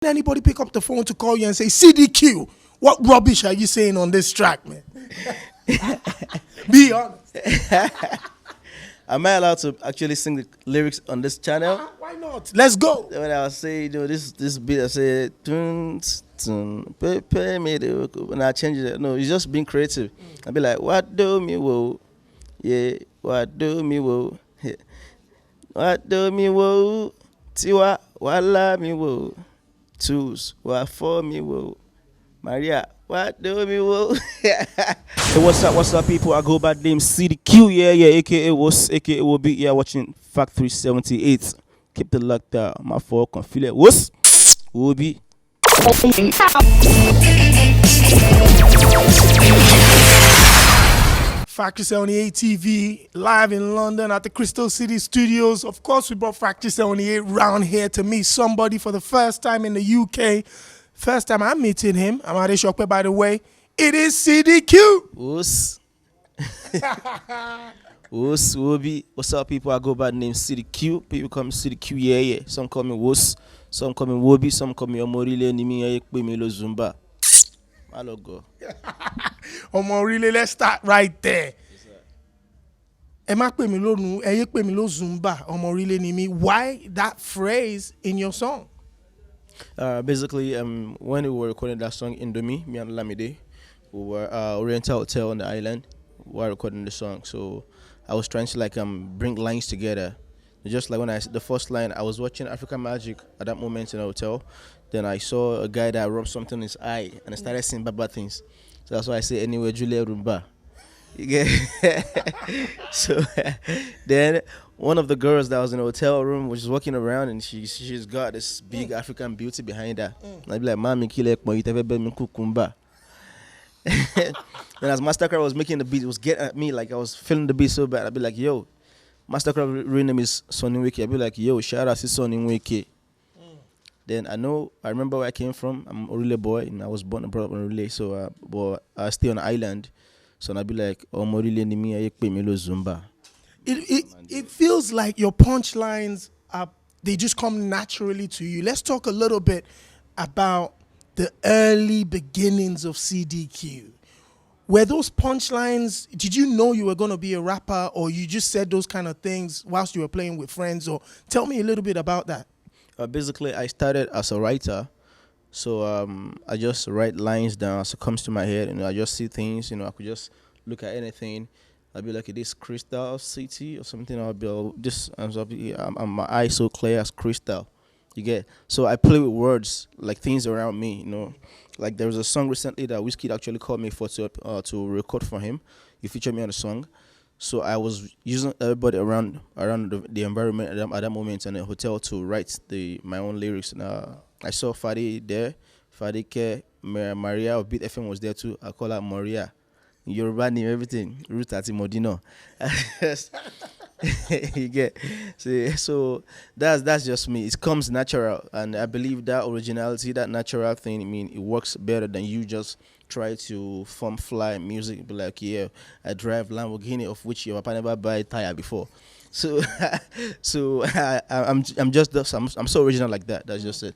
Anybody pick up the phone to call you and say, CDQ, what rubbish are you saying on this track, man? Be honest. Am I allowed to actually sing the lyrics on this channel? Why not? Let's go. When I was saying, this beat, I said, tun, tun, pay me the, when I change it, no, it's just being creative. I'll be like, what do me whoa? Yeah, what do me whoa? Yeah. What do me whoa? Tiwa, wala me whoa? Twos, what for me whoa? Maria, what do me whoa? Hey, what's up, people? I go by the name CDQ, yeah, aka was, aka will be, yeah, watching Factory78. Keep the luck there, my fault, can feel it. What's will be. Factory78 TV live in London at the Crystal City Studios. Of course, we brought Factory78 round here to meet somebody for the first time in the UK. First time I'm meeting him. I'm Ade Shokpe, by the way. It is CDQ. What's Wobi? What's up, people? I go by the name CDQ. People call me CDQ, yeah. Some call me Wos, some call me Wobi, some call me Omorile Nimi Ekpemelo Zumba. My logo. Omorile, let's start right there. Zumba, Omorile Nimi. Why that phrase in your song? Basically, when we were recording that song Indomie, me and Lamide, we were Oriental Hotel on the island while recording the song. So I was trying to bring lines together. Just like when the first line, I was watching African Magic at that moment in a hotel. Then I saw a guy that rubbed something in his eye, and I started saying bad things. So that's why I say anyway, Julia Rumba. You get so then one of the girls that was in the hotel room was just walking around, and she's got this big African beauty behind her. And I'd be like, "Mami, kukumba." Then as Mastercraft was making the beat, it was getting at me like I was feeling the beat so bad. I'd be like, "Yo, Mastercraft real name is Sonny Wiki." I'd be like, "Yo, shout out to Sonny Wiki." Then I remember where I came from. I'm a Orile boy, and I was born and brought up in Orile, so but I stay on the island. So I'd be like, "Oh, Morile ni mi Ekpemelo Zumba." It feels like your punchlines they just come naturally to you. Let's talk a little bit about the early beginnings of CDQ. Were those punchlines, did you know you were going to be a rapper, or you just said those kind of things whilst you were playing with friends? Or tell me a little bit about that. Basically, I started as a writer. So I just write lines down as it comes to my head, and I just see things. I could just look at anything. I'd be like, this crystal city or something. I'll be this. My eyes so clear as crystal. You get. So I play with words, like things around me. Like there was a song recently that Wizkid actually called me for to record for him. He featured me on the song. So I was using everybody around the environment at that moment in a hotel to write my own lyrics. And I saw Fadi there, Fadike, Maria of Beat FM was there too. I call her Maria. Yoruba name, everything. Ruth Ati Modino. You get. So that's just me. It comes natural, and I believe that originality, that natural thing, it works better than you just try to fly music. Be like, yeah, I drive Lamborghini, of which your papa never buy a tire before. So, I'm so original like that. That's just it.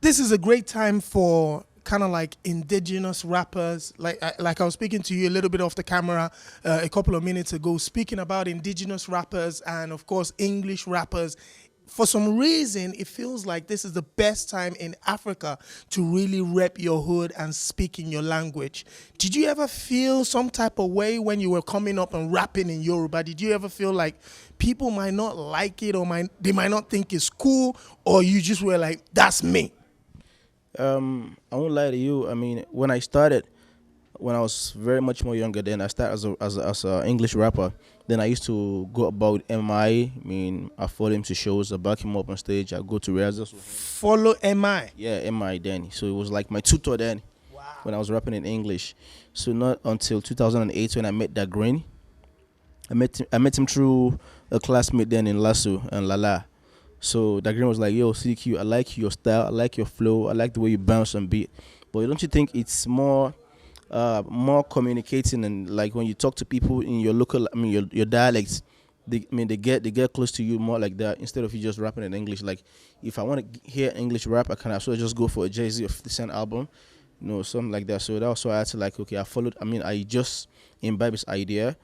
This is a great time for kind of like indigenous rappers. Like I was speaking to you a little bit off the camera a couple of minutes ago, speaking about indigenous rappers and of course English rappers. For some reason, it feels like this is the best time in Africa to really rep your hood and speak in your language. Did you ever feel some type of way when you were coming up and rapping in Yoruba? Did you ever feel like people might not like it, or they might not think it's cool, or you just were like, that's me? I won't lie to you. When I started, when I was very much more younger, then I started as an English rapper. Then I used to go about MI. I follow him to shows. I back him up on stage. I go to rehearsals. Follow MI? Yeah, MI then. So it was like my tutor then. Wow. When I was rapping in English. So not until 2008 when I met that Green. I met him through a classmate then in Lasso and Lala. So that Green was like, yo, CQ, I like your style, I like your flow, I like the way you bounce and beat. But don't you think it's more communicating, and like when you talk to people in your local, your dialects, they get close to you more like that instead of you just rapping in English. Like if I want to hear English rap, I can also just go for a Jay-Z or 50 Cent album, something like that. So that's why I had to like, okay, I just imbibed this idea.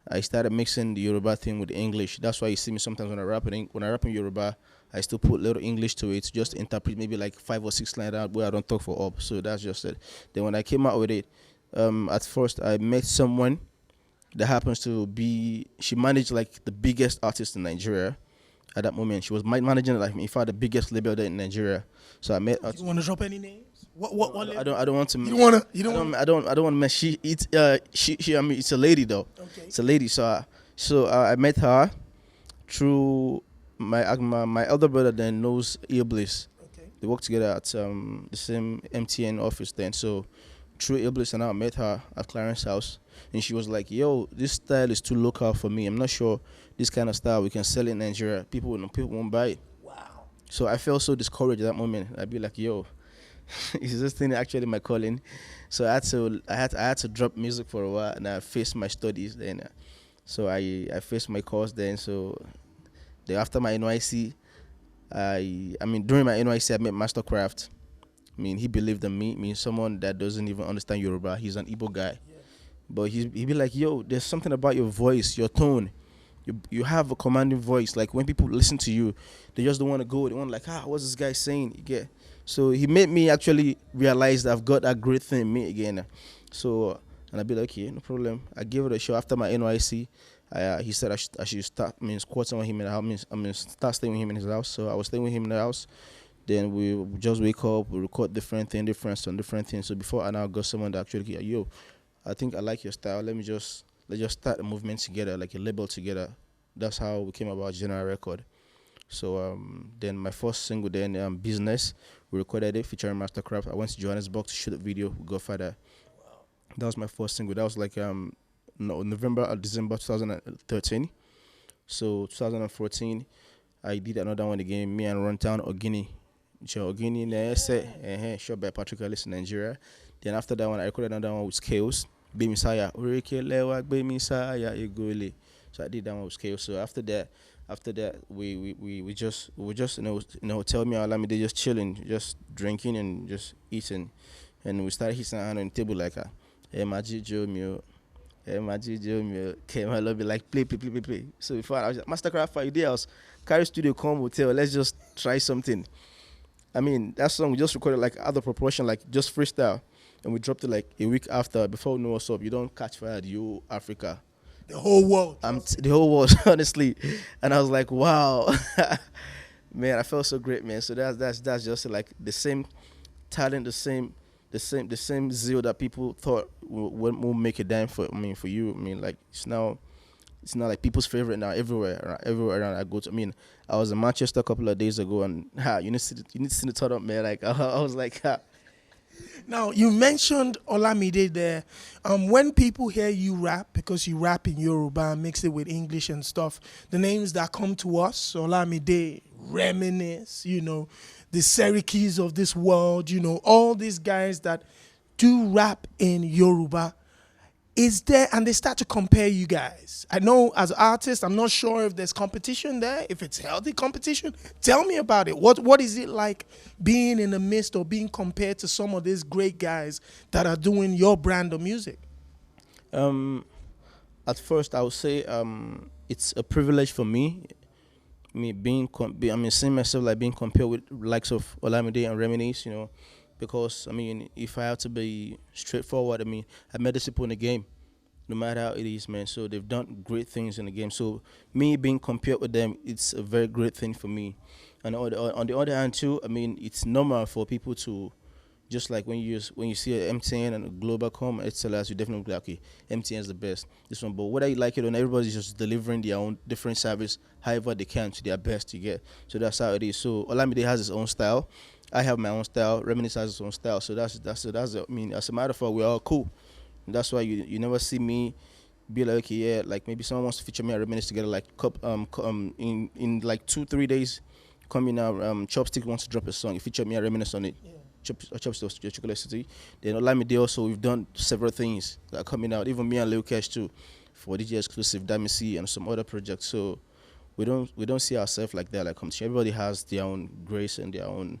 I started mixing the Yoruba thing with the English. That's why you see me sometimes when I rap in Yoruba, I still put little English to it, just interpret maybe like 5 or 6 lines out where I don't talk for up. So that's just it. Then when I came out with it, at first I met someone that happens to be, she managed like the biggest artist in Nigeria at that moment. She was managing like in fact the biggest label there in Nigeria. So I met her. You want to drop any names? What I don't want to. You don't wanna. You don't wanna. I don't want to mess. She. I mean, it's a lady though. Okay. It's a lady. So I met her through my elder brother. Then knows Iblis. Okay. They work together at the same MTN office then. So through Iblis, and I met her at Clarence's house, and she was like, "Yo, this style is too local for me. I'm not sure this kind of style we can sell in Nigeria. People won't buy it." Wow. So I felt so discouraged at that moment. I'd be like, "Yo, is this thing actually my calling?" So I had to drop music for a while, and I faced my studies then. So I faced my course then. So then after my NYC, during my NYC I met Mastercraft. I mean, he believed in me. I mean, someone that doesn't even understand Yoruba. He's an Igbo guy. Yeah. But he'd be like, "Yo, there's something about your voice, your tone. You have a commanding voice. Like when people listen to you, they just don't want to go. They want like, what's this guy saying?" You get. So he made me actually realize that I've got that great thing in me again. So and I'd be like, "Okay, no problem." I gave it a shot after my NYC. He said I should start squatting with him in the house. Start staying with him in his house. So I was staying with him in the house. Then we just wake up, we record different things. So before I now got someone that actually, "Yo, I think I like your style. Let's just start a movement together, like a label together." That's how we came about General Record. So then my first single, then Business, we recorded it featuring Mastercraft. I went to Johannesburg to shoot a video with Godfather. Wow. That was my first single. That was like November or December 2013. So 2014, I did another one again. Me and Runtown Ogini. Ogini in the shot by Patrick Ellis in Nigeria. Then after that one, I recorded another one with Scales. Be Messiah. Be Messiah. So I did that one with Scales. So after that, we just in a hotel, me and Olamide just chilling, just drinking and just eating, and we started hitting our hand on the table like Magic Joe Mio. Came I love it like play. So before I was like, Mastercraft idea, I was carry studio come hotel, let's just try something. I mean, that song we just recorded like out of proportion, like just freestyle, and we dropped it like a week after. Before we know what's up, you don't catch fire, you Africa, the whole world. The whole world, honestly. And I was like, wow, man, I felt so great, man. So that's just like the same talent, the same zeal that people thought will make a dime for. I mean, for you, I mean, like it's now like people's favorite now everywhere around I go to. I mean, I was in Manchester a couple of days ago, and you need to see the turn up, man. Like I was like, Now you mentioned Olamide there. When people hear you rap, because you rap in Yoruba, mix it with English and stuff, the names that come to us, Olamide, Reminisce, the Serikis of this world, all these guys that do rap in Yoruba. Is there, and they start to compare you guys. I know as artists, I'm not sure if there's competition there, if it's healthy competition. Tell me about it. What is it like being in the midst or being compared to some of these great guys that are doing your brand of music? At first, I would say it's a privilege for me. Seeing myself like being compared with likes of Olamide and Reminisce, because if I have to be straightforward, I met these people in the game, no matter how it is, man. So they've done great things in the game. So me being compared with them, it's a very great thing for me. And on the other hand too, it's normal for people to, just like when you see an MTN and a Globacom, XLS, you definitely be like, okay, MTN is the best. This one, but whether you like it or not, everybody's just delivering their own different service, however they can, to their best. You get. So that's how it is. So Olamide has his own style. I have my own style. Reminisce has his own style. So that's as a matter of fact, we're all cool. And that's why you never see me be like, okay, yeah, like maybe someone wants to feature me and Reminisce together, like in like 2-3 days, coming out. Chopstick wants to drop a song. You feature me and Reminisce on it. Yeah. Chopstick, Chocolate City. Then Olamide also, we've done several things that are coming out. Even me and Lil Cash too. for DJ Exclusive, Damisi, and some other projects. So we don't see ourselves like that, like competition. Everybody has their own grace and their own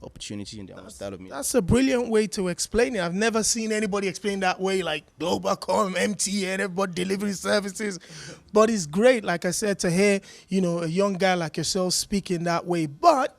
opportunity and their own style of music. That's a brilliant way to explain it. I've never seen anybody explain that way, like Globacom, MTN, everybody delivery services. But it's great, like I said, to hear, a young guy like yourself speaking that way. But,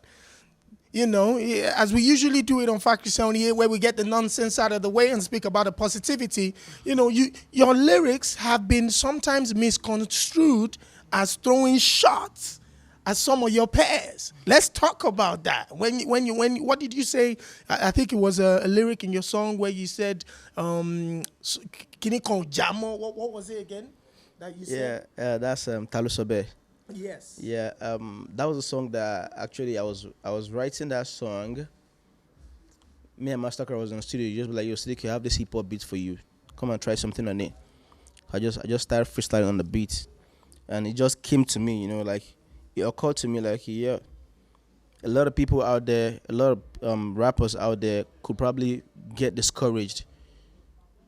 as we usually do it on Factory 78, where we get the nonsense out of the way and speak about the positivity, your lyrics have been sometimes misconstrued as throwing shots at some of your peers. Let's talk about that. What did you say? I think it was a lyric in your song where you said, "Kini kon jamo." What was it again? That you said? Yeah, that's Talusobe. Yes. Yeah, that was a song that actually I was writing that song. Me and Master was in the studio. You just be like, "Yo, CDQ, I have this hip hop beat for you. Come and try something on it." I just started freestyling on the beat, and it just came to me. It occurred to me like, yeah, a lot of people out there, a lot of rappers out there could probably get discouraged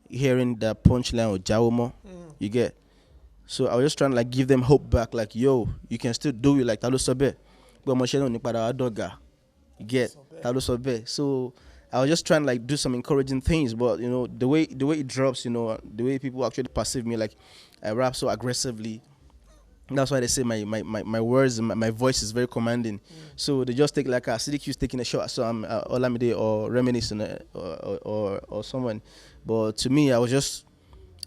hearing the punchline of Jawomo. You get. So I was just trying to give them hope back, like, yo, you can still do it like Talusobe. But Mosheno ni pada adoga. You get Talusobe. So I was just trying to do some encouraging things, but the way it drops, the way people actually perceive me, like I rap so aggressively. That's why they say my words and my voice is very commanding. So they just take CDQ's taking a shot at some Olamide or reminiscing or someone. But to me, I was just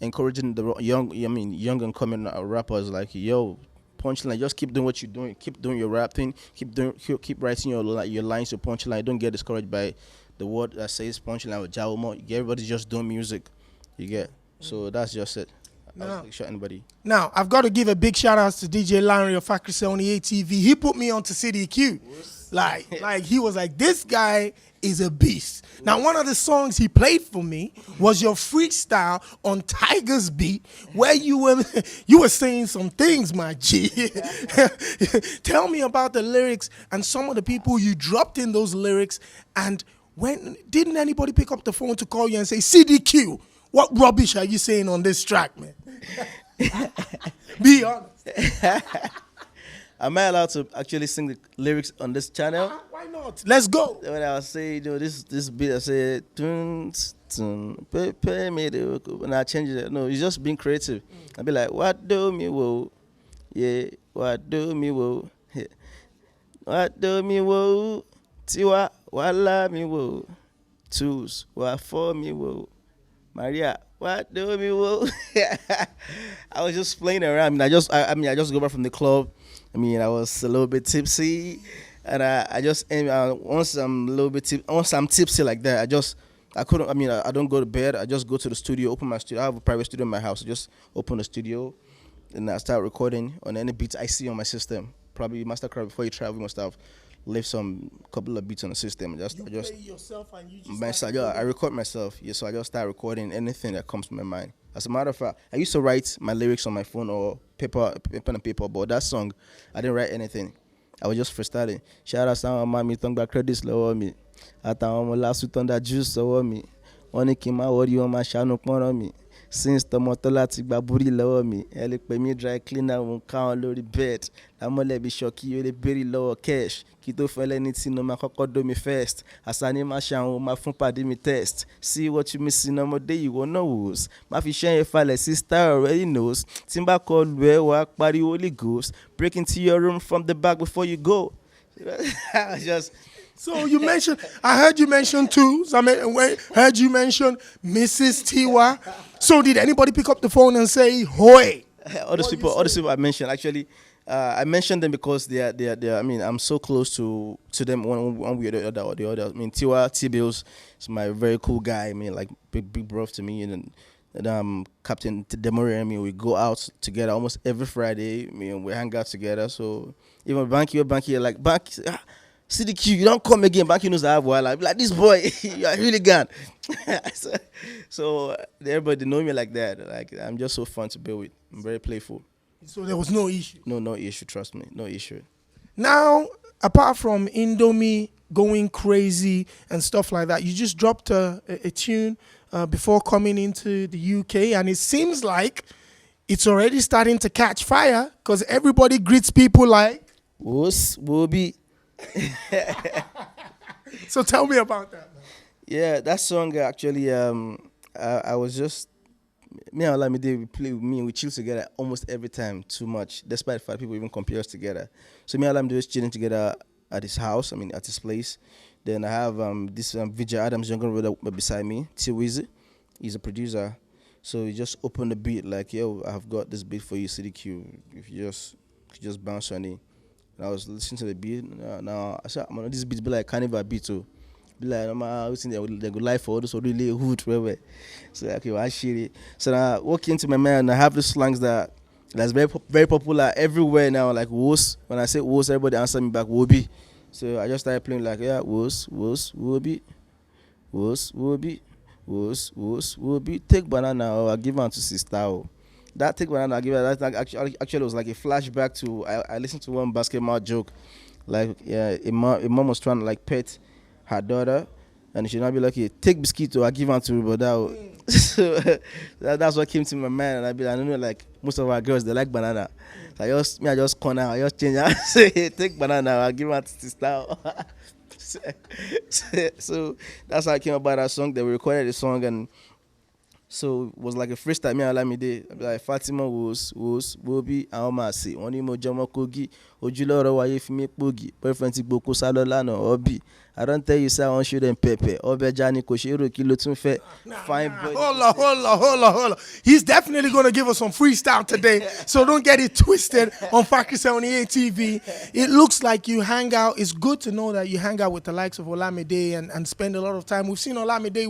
encouraging the young and coming rappers, like, yo, punchline, just keep doing what you're doing, keep doing your rap thing, keep writing your lines to punchline. Don't get discouraged by the word that says punchline or Jawomo. Everybody's just doing music, you get. So that's just it. Now, I've got to give a big shout out to DJ Larry of Factory 78 TV. He put me onto CDQ. Like he was like, this guy is a beast. Now, one of the songs he played for me was your freestyle on Tiger's beat, where you were saying some things, my G. Tell me about the lyrics and some of the people you dropped in those lyrics. And didn't anybody pick up the phone to call you and say, CDQ, what rubbish are you saying on this track, man? Be honest. Am I allowed to actually sing the lyrics on this channel? Why not? Let's go. When I was saying, this beat, I say, pay me the, and I change it. No, it's just being creative. I'll be like, what do me wo? Yeah, what do me wo? Yeah. What do me wo? Tiwa, wala me wo? Twos, what for me wo? Maria, what do me wo? I was just playing around. I just go back from the club. I was a little bit tipsy, and once I'm tipsy like that, I don't go to bed. I just go to the studio, open my studio. I have a private studio in my house. I just open the studio, and I start recording on any beats I see on my system. Probably Mastercraft, before you travel, you must have left some couple of beats on the system. Play yourself and you just I record myself. Yeah, so I just start recording anything that comes to my mind. As a matter of fact, I used to write my lyrics on my phone or pen and paper, but that song, I didn't write anything. I was just freestyling. Shout out to my mommy, tongue back credits low me. At my last with on that juice over me. Only came my audio on my channel on me. Since the motolati baburi lower me, ele pay me dry cleaner won't count low the bed. I'm gonna be shocky you the very lower cash. Kito fell anything no my cocoa do me first. As I name my shan my phone party me test. See what you missing no more day you won't know. My fish if I let sister already knows. Timba called where work body holy ghost. Break into your room from the back before you go. Just. So you mentioned, I heard you mention twos. Heard you mention Mrs. Tiwa. So did anybody pick up the phone and say, "Hoy"? Other people I mentioned actually. I mentioned them because they are. I'm so close to them one way or the other. Tiwa T-Bills is my very cool guy. Like big bro to me, and Captain Demore. We go out together almost every Friday. We hang out together. So even Banky, like Banky. CDQ, you don't come again. Banky knows I have while I'm like, this boy, you are really gone. So everybody know me like that. Like, I'm just so fun to be with. I'm very playful. So there was no issue? No issue, trust me. No issue. Now, apart from Indomie going crazy and stuff like that, you just dropped a tune before coming into the UK, and it seems like it's already starting to catch fire because everybody greets people like. Wos will be. So tell me about that, man. Yeah, that song actually. I was just me and Olamide, we play with me and we chill together almost every time too much, despite the fact people even compare us together. So me and Olamide was chilling together at his house, at his place. Then I have this Vijay Adams younger brother beside me, Tiwiz. He's a producer. So he just opened the beat like, yo, I've got this beat for you, CDQ. If you just bounce on it. And I was listening to the beat. Now I said, man, this beat be like carnival beat too. Be like, I was thinking they go live for all those really hood, whatever. So okay, well, I shit it. So now I walk into my man and I have the slangs that's very popular everywhere now, like Wos. When I say Wos, everybody answer me back Wobi. So I just started playing like, yeah, Wos, Wobi, Wos, Wobi, Wos, Wobi. Take banana or I give on to sister. That take banana I give her, that actually was like a flashback to I listened to one basketball joke, like a mom was trying to like pet her daughter, and she should not be like, take biscuit or I give her to but that. So that's what came to my mind, and I don't know, like most of our girls they like banana. So I just corner, I just change and say, hey, take banana, I give her to sister. So that's how I came about that song. They recorded the song, and so it was like a freestyle. Me and Olamide, like Fatima was Wobi Aomasi. Only mo Jomo Kogi, Ojuloro Waye Fimi Pogi, boyfriend Boko Salolano, Obi. I don't tell you, say I want shoot them pepper. Obe Jani Koshiro Kilo Tunfe. Fine boy. Hold on. He's definitely going to give us some freestyle today. So don't get it twisted on Factory78 TV. It looks like you hang out. It's good to know that you hang out with the likes of Olamide and spend a lot of time. We've seen Olamide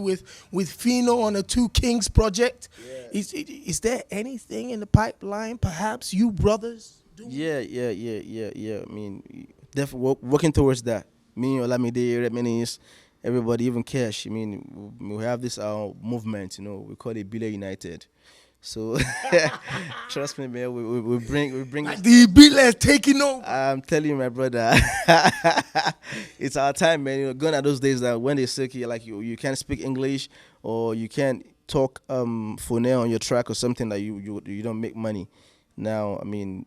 with Fino on a Two Kings project. Yeah. Is there anything in the pipeline, perhaps you brothers do? Yeah. I mean, definitely working towards that. Me, Olamide, Reminisce, everybody, even Cash. I mean, we have this movement, we call it Bile United. So trust me, man, we bring like the Bile taking over. I'm telling you, my brother, it's our time, man. Gone are those days that when they say like you can't speak English or you can't talk phone on your track or something that you don't make money. Now, I mean,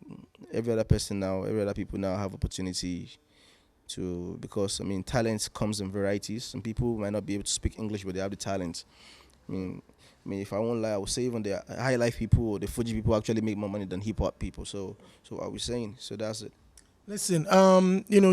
every other people now have opportunity to, because talent comes in varieties. Some people might not be able to speak English, but they have the talent. I mean, if I won't lie, I would say even the high life people or the Fuji people actually make more money than hip hop people. So what are we saying? So that's it. Listen,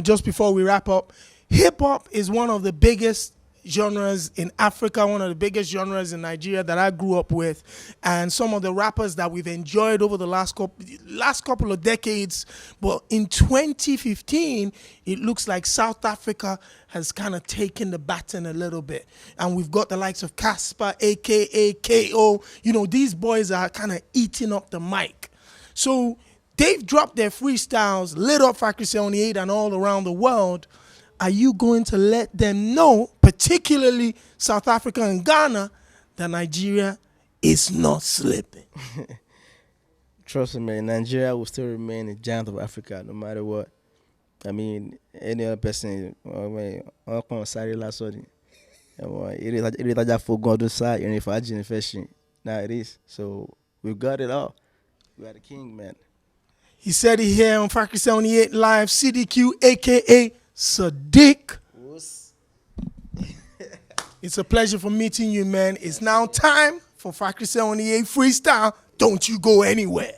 just before we wrap up, hip hop is one of the biggest genres in Africa, one of the biggest genres in Nigeria that I grew up with, and some of the rappers that we've enjoyed over the last couple of decades. But in 2015, it looks like South Africa has kind of taken the baton a little bit, and we've got the likes of Casper, aka KO. These boys are kind of eating up the mic. So they've dropped their freestyles, lit up Factory78 and all around the world. Are you going to let them know, particularly South Africa and Ghana, that Nigeria is not slipping? Trust me, man, Nigeria will still remain a giant of Africa no matter what. I mean, any other person, now it is. So we've got it all. We are the king, man. He said it here on Factory78 Live, CDQ, a.k.a. Sadiq. It's a pleasure for meeting you, man. It's now time for Factory78 Freestyle. Don't you go anywhere.